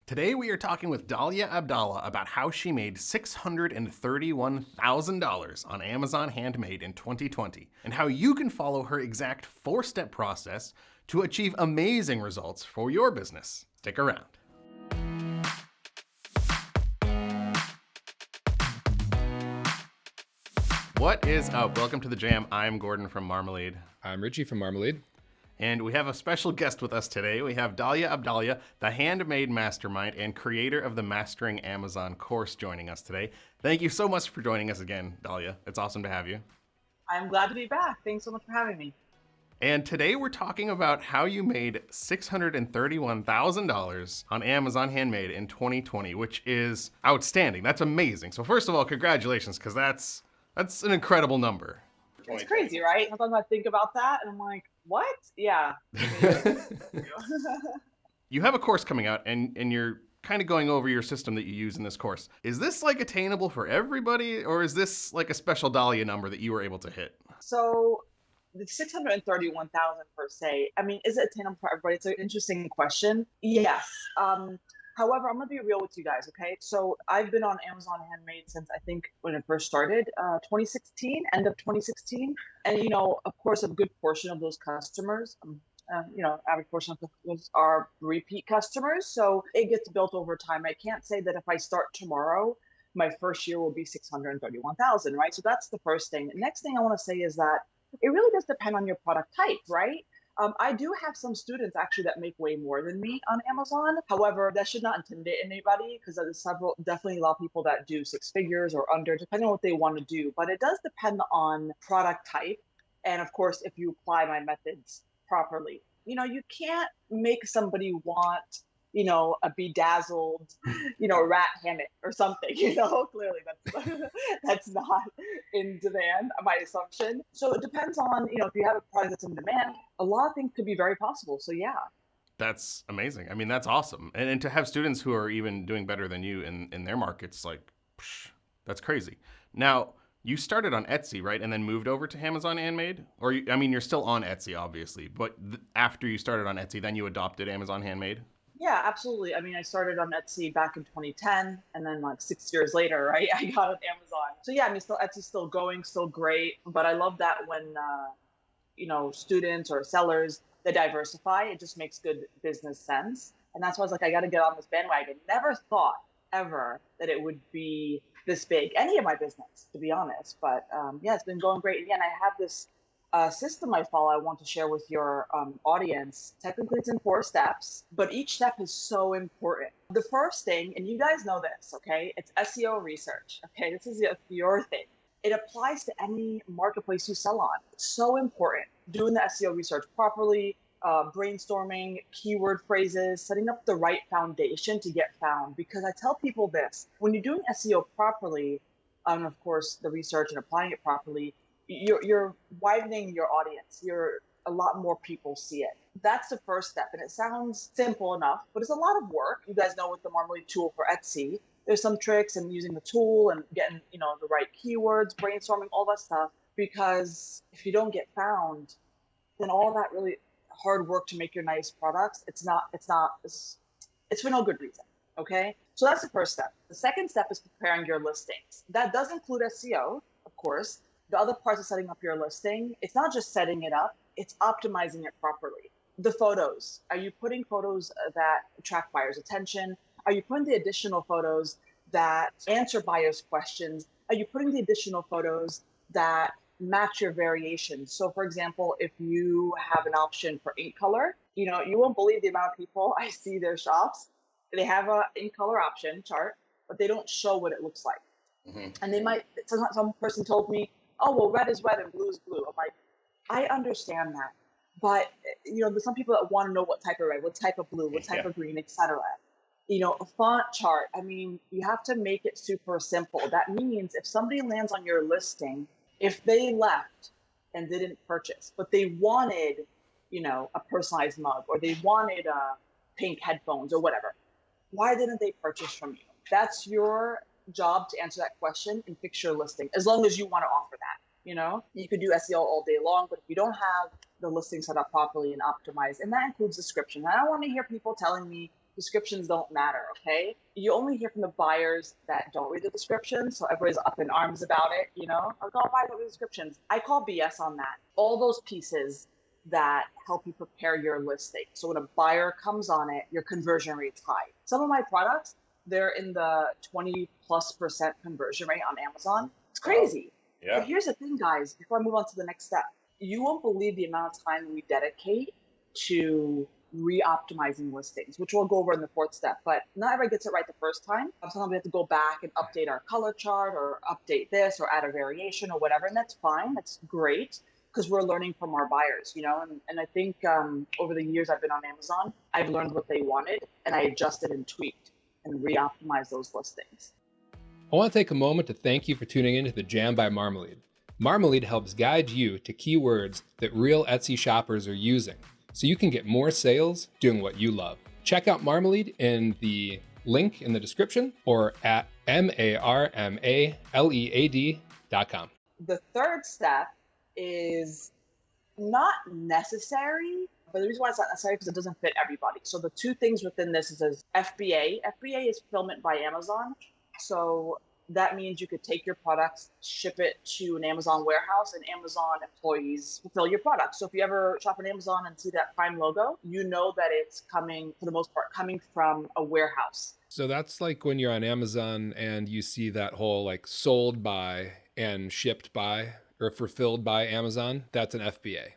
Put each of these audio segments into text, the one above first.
Today we are talking with Dalia Abdalla about how she made $631,000 on Amazon Handmade in 2020 and how you can follow her exact 4-step process to achieve amazing results for your business. Stick around. What is up? Welcome to the Jam. I'm Gordon from Marmalead. I'm Richie from Marmalead. And we have a special guest with us today. We have Dalia Abdalla, the Handmade mastermind and creator of the Mastering Amazon course, joining us today. Thank you so much for joining us again, Dalia. It's awesome to have you. I'm glad to be back. Thanks so much for having me. And today we're talking about how you made $631,000 on Amazon Handmade in 2020, which is outstanding. That's amazing. So first of all, congratulations, because that's an incredible number. It's crazy, right? Sometimes I think about that and I'm like, what? Yeah. You have a course coming out and you're kind of going over your system that you use in this course. Is this like attainable for everybody, or is this like a special Dalia number that you were able to hit? So the 631,000 per se, I mean, is it attainable for everybody? It's an interesting question. Yes. However, I'm going to be real with you guys, okay? So I've been on Amazon Handmade since I think when it first started, 2016, end of 2016. And, of course, a good portion of those customers, average portion of those are repeat customers. So it gets built over time. I can't say that if I start tomorrow, my first year will be 631,000, right? So that's the first thing. The next thing I want to say is that it really does depend on your product type, right? I do have some students actually that make way more than me on Amazon. However, that should not intimidate anybody because there's definitely a lot of people that do 6 figures or under, depending on what they want to do. But it does depend on product type. And of course, if you apply my methods properly, you can't make somebody want, a bedazzled, rat hammock or something, clearly that's not in demand, my assumption. So it depends on, if you have a product that's in demand, a lot of things could be very possible. So yeah. That's amazing. I mean, that's awesome. And to have students who are even doing better than you in their markets, like, that's crazy. Now, you started on Etsy, right? And then moved over to Amazon Handmade? Or, you're still on Etsy, obviously. But after you started on Etsy, then you adopted Amazon Handmade? Yeah, absolutely. I mean, I started on Etsy back in 2010, and then like 6 years later, right, I got on Amazon. So yeah, I mean, Etsy's still going, still great. But I love that when, students or sellers, they diversify. It just makes good business sense. And that's why I was like, I got to get on this bandwagon. Never thought ever that it would be this big, any of my business, to be honest. But yeah, it's been going great. Again, I have this system I follow I want to share with your audience. Technically, it's in 4 steps, but each step is so important. The first thing, and you guys know this, okay? It's SEO research, okay? This is your thing. It applies to any marketplace you sell on. It's so important. Doing the SEO research properly, brainstorming, keyword phrases, setting up the right foundation to get found. Because I tell people this, when you're doing SEO properly, and of course, the research and applying it properly, you're widening your audience. A lot more people see it. That's the first step. And it sounds simple enough, but it's a lot of work. You guys know with the Marmalead tool for Etsy, there's some tricks in using the tool and getting, the right keywords, brainstorming, all that stuff. Because if you don't get found, then all that really hard work to make your nice products, it's for no good reason. Okay. So that's the first step. The second step is preparing your listings. That does include SEO, of course. The other parts of setting up your listing, it's not just setting it up, it's optimizing it properly. The photos, are you putting photos that attract buyers' attention? Are you putting the additional photos that answer buyers' questions? Are you putting the additional photos that match your variations? So for example, if you have an option for ink color, you won't believe the amount of people I see their shops, they have a ink color option chart, but they don't show what it looks like. Mm-hmm. And some person told me, oh, well, red is red and blue is blue. I'm like, I understand that. But, there's some people that want to know what type of red, what type of blue, what type of green, etc. A font chart, I mean, you have to make it super simple. That means if somebody lands on your listing, if they left and didn't purchase, but they wanted, a personalized mug, or they wanted pink headphones or whatever, why didn't they purchase from you? That's your job to answer that question and fix your listing, as long as you want to offer that. You could do SEO all day long, but if you don't have the listing set up properly and optimized, and that includes description. I don't want to hear people telling me, descriptions don't matter, okay? You only hear from the buyers that don't read the descriptions, so everybody's up in arms about it, I'll go buy the descriptions. I call BS on that. All those pieces that help you prepare your listing. So when a buyer comes on it, your conversion rate's high. Some of my products, they're in the 20+% conversion rate on Amazon. It's crazy. Yeah. But here's the thing, guys, before I move on to the next step, you won't believe the amount of time we dedicate to re-optimizing listings, which we'll go over in the fourth step. But not everybody gets it right the first time. Sometimes we have to go back and update our color chart or update this or add a variation or whatever. And that's fine. That's great because we're learning from our buyers, and I think over the years I've been on Amazon, I've learned what they wanted and I adjusted and tweaked and re-optimized those listings. I want to take a moment to thank you for tuning in to the Jam by Marmalead. Marmalead helps guide you to keywords that real Etsy shoppers are using, so you can get more sales doing what you love. Check out Marmalead in the link in the description or at marmalead.com. The third step is not necessary, but the reason why it's not necessary is because it doesn't fit everybody. So the two things within this is FBA. FBA is fulfillment by Amazon. So that means you could take your products, ship it to an Amazon warehouse, and Amazon employees fulfill your products. So if you ever shop on Amazon and see that Prime logo, you know that it's coming, for the most part, coming from a warehouse. So that's like when you're on Amazon and you see that whole like sold by and shipped by or fulfilled by Amazon, that's an FBA.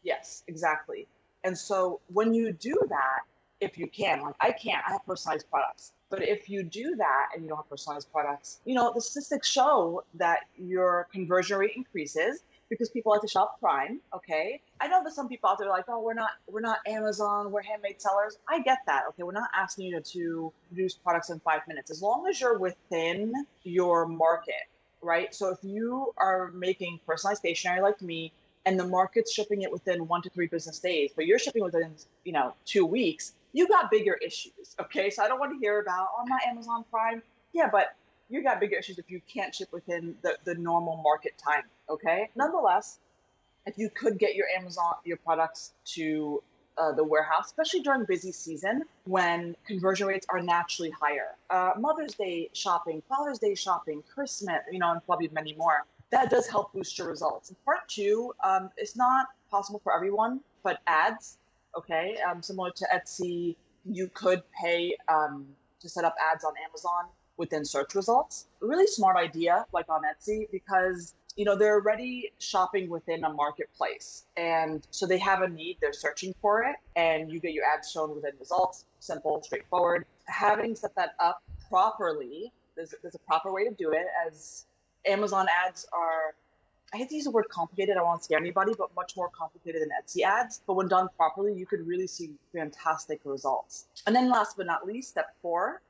Yes, exactly. And so when you do that, if you can, like I can't, I have personalized products. But if you do that and you don't have personalized products, the statistics show that your conversion rate increases because people like to shop Prime. Okay. I know that some people out there are like, oh, we're not Amazon, we're handmade sellers. I get that. Okay. We're not asking you to produce products in 5 minutes. As long as you're within your market, right? So if you are making personalized stationery like me, and the market's shipping it within 1 to 3 business days, but you're shipping within, 2 weeks, you got bigger issues. Okay. So I don't want to hear about, oh, I'm not Amazon Prime. Yeah, but you got bigger issues if you can't ship within the normal market time. Okay. Nonetheless, if you could get your products to the warehouse, especially during busy season when conversion rates are naturally higher, Mother's Day shopping, Father's Day shopping, Christmas, and probably many more. That does help boost your results. And part two, it's not possible for everyone, but ads, okay? Similar to Etsy, you could pay to set up ads on Amazon within search results. A really smart idea, like on Etsy, because they're already shopping within a marketplace. And so they have a need, they're searching for it, and you get your ads shown within results. Simple, straightforward. Having set that up properly, there's a proper way to do it, as Amazon ads are, I hate to use the word complicated, I don't want to scare anybody, but much more complicated than Etsy ads. But when done properly, you could really see fantastic results. And then last but not least, step 4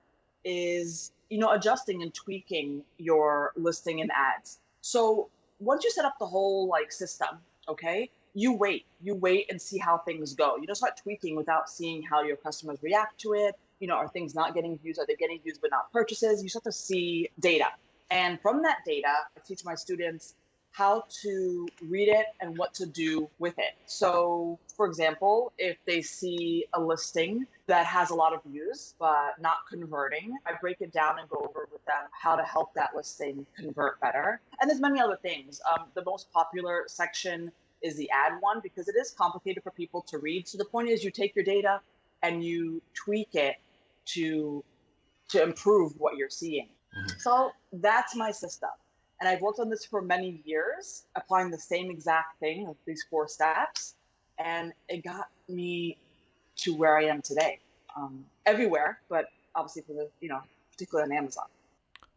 is, adjusting and tweaking your listing and ads. So once you set up the whole system, okay, you wait and see how things go. You don't start tweaking without seeing how your customers react to it. Are things not getting views? Are they getting views but not purchases? You start to see data. And from that data, I teach my students how to read it and what to do with it. So, for example, if they see a listing that has a lot of views but not converting, I break it down and go over with them how to help that listing convert better. And there's many other things. The most popular section is the ad one because it is complicated for people to read. So the point is you take your data and you tweak it to improve what you're seeing. So that's my system. And I've worked on this for many years, applying the same exact thing with these 4 steps. And it got me to where I am today. Everywhere, but obviously particularly on Amazon.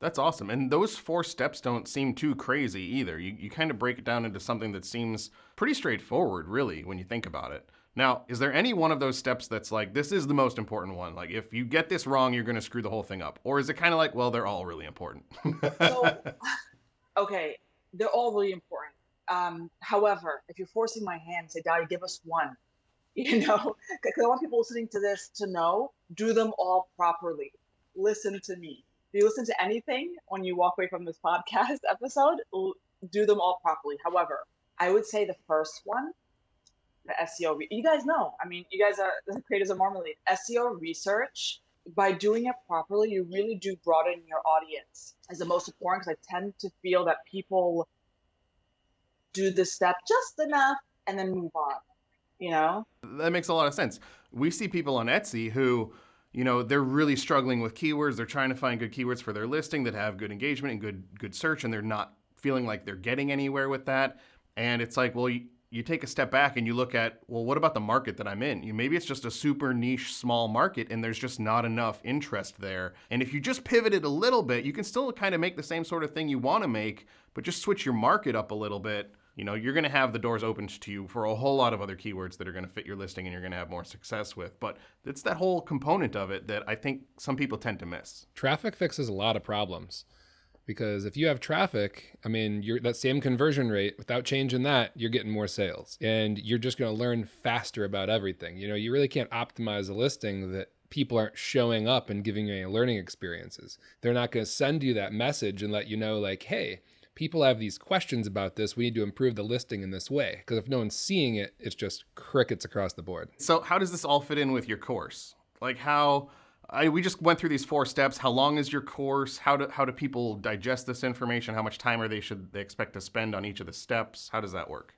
That's awesome. And those 4 steps don't seem too crazy either. You kind of break it down into something that seems pretty straightforward, really, when you think about it. Now, is there any one of those steps that's like, this is the most important one? Like, if you get this wrong, you're going to screw the whole thing up. Or is it kind of like, well, they're all really important? Okay, they're all really important. However, if you're forcing my hand, say, Dalia, give us one. Because I want people listening to this to know, do them all properly. Listen to me. If you listen to anything when you walk away from this podcast episode, do them all properly. However, I would say the first one, the SEO, you guys know. I mean, you guys are the creators of Marmalead. SEO research by doing it properly, you really do broaden your audience is the most important, because I tend to feel that people do this step just enough and then move on, you know? That makes a lot of sense. We see people on Etsy who, they're really struggling with keywords. They're trying to find good keywords for their listing that have good engagement and good search, and they're not feeling like they're getting anywhere with that. And it's like, well, you take a step back and you look at, well, what about the market that I'm in? Maybe it's just a super niche, small market, and there's just not enough interest there. And if you just pivot it a little bit, you can still kind of make the same sort of thing you want to make, but just switch your market up a little bit. You're going to have the doors opened to you for a whole lot of other keywords that are going to fit your listing and you're going to have more success with. But it's that whole component of it that I think some people tend to miss. Traffic fixes a lot of problems, because if you have traffic, you're that same conversion rate, without changing that, you're getting more sales, and you're just going to learn faster about everything. You really can't optimize a listing that people aren't showing up and giving you any learning experiences. They're not going to send you that message and let you know, like, hey, people have these questions about this. We need to improve the listing in this way. Because if no one's seeing it, it's just crickets across the board. So how does this all fit in with your course? Like we just went through these 4 steps. How long is your course? How do people digest this information? How much time should they expect to spend on each of the steps? How does that work?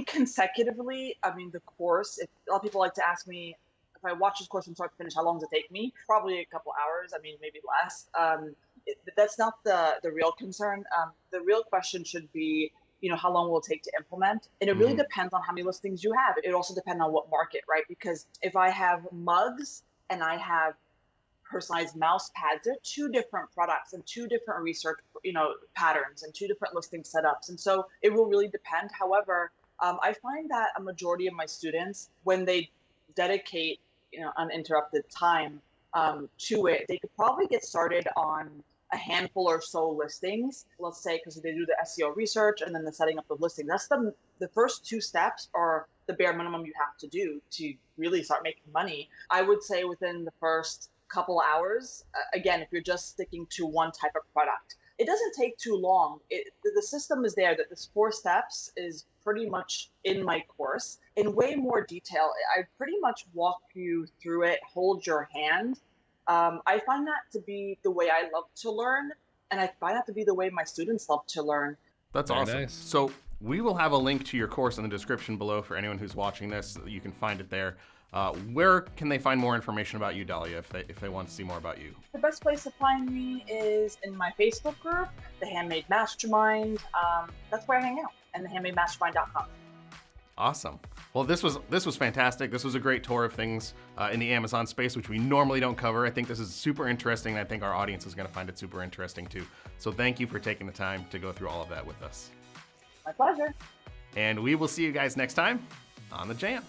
Consecutively, the course, if a lot of people like to ask me, if I watch this course from start to finish, how long does it take me? Probably a couple hours. Maybe less. That's not the real concern. The real question should be, how long will it take to implement? And it really depends on how many listings you have. It also depends on what market, right? Because if I have mugs and I have personalized mouse pads, they're 2 different products and 2 different research, patterns and 2 different listing setups. And so it will really depend. However, I find that a majority of my students, when they dedicate, uninterrupted time to it, they could probably get started on a handful or so listings, let's say, because they do the SEO research and then the setting up of listing. That's the first 2 steps are the bare minimum you have to do to really start making money. I would say within the first couple hours, again, if you're just sticking to one type of product, it doesn't take too long. The system is there, that this 4 steps is pretty much in my course in way more detail. I pretty much walk you through it, hold your hand. I find that to be the way I love to learn, and I find that to be the way my students love to learn. That's Very awesome. nice. So we will have a link to your course in the description below for anyone who's watching this. You can find it there. Where can they find more information about you, Dalia, if they want to see more about you? The best place to find me is in my Facebook group, the Handmade Mastermind. That's where I hang out, and thehandmademastermind.com. Awesome. Well, this was fantastic. This was a great tour of things in the Amazon space, which we normally don't cover. I think this is super interesting, and I think our audience is going to find it super interesting too. So thank you for taking the time to go through all of that with us. My pleasure. And we will see you guys next time on The Jam.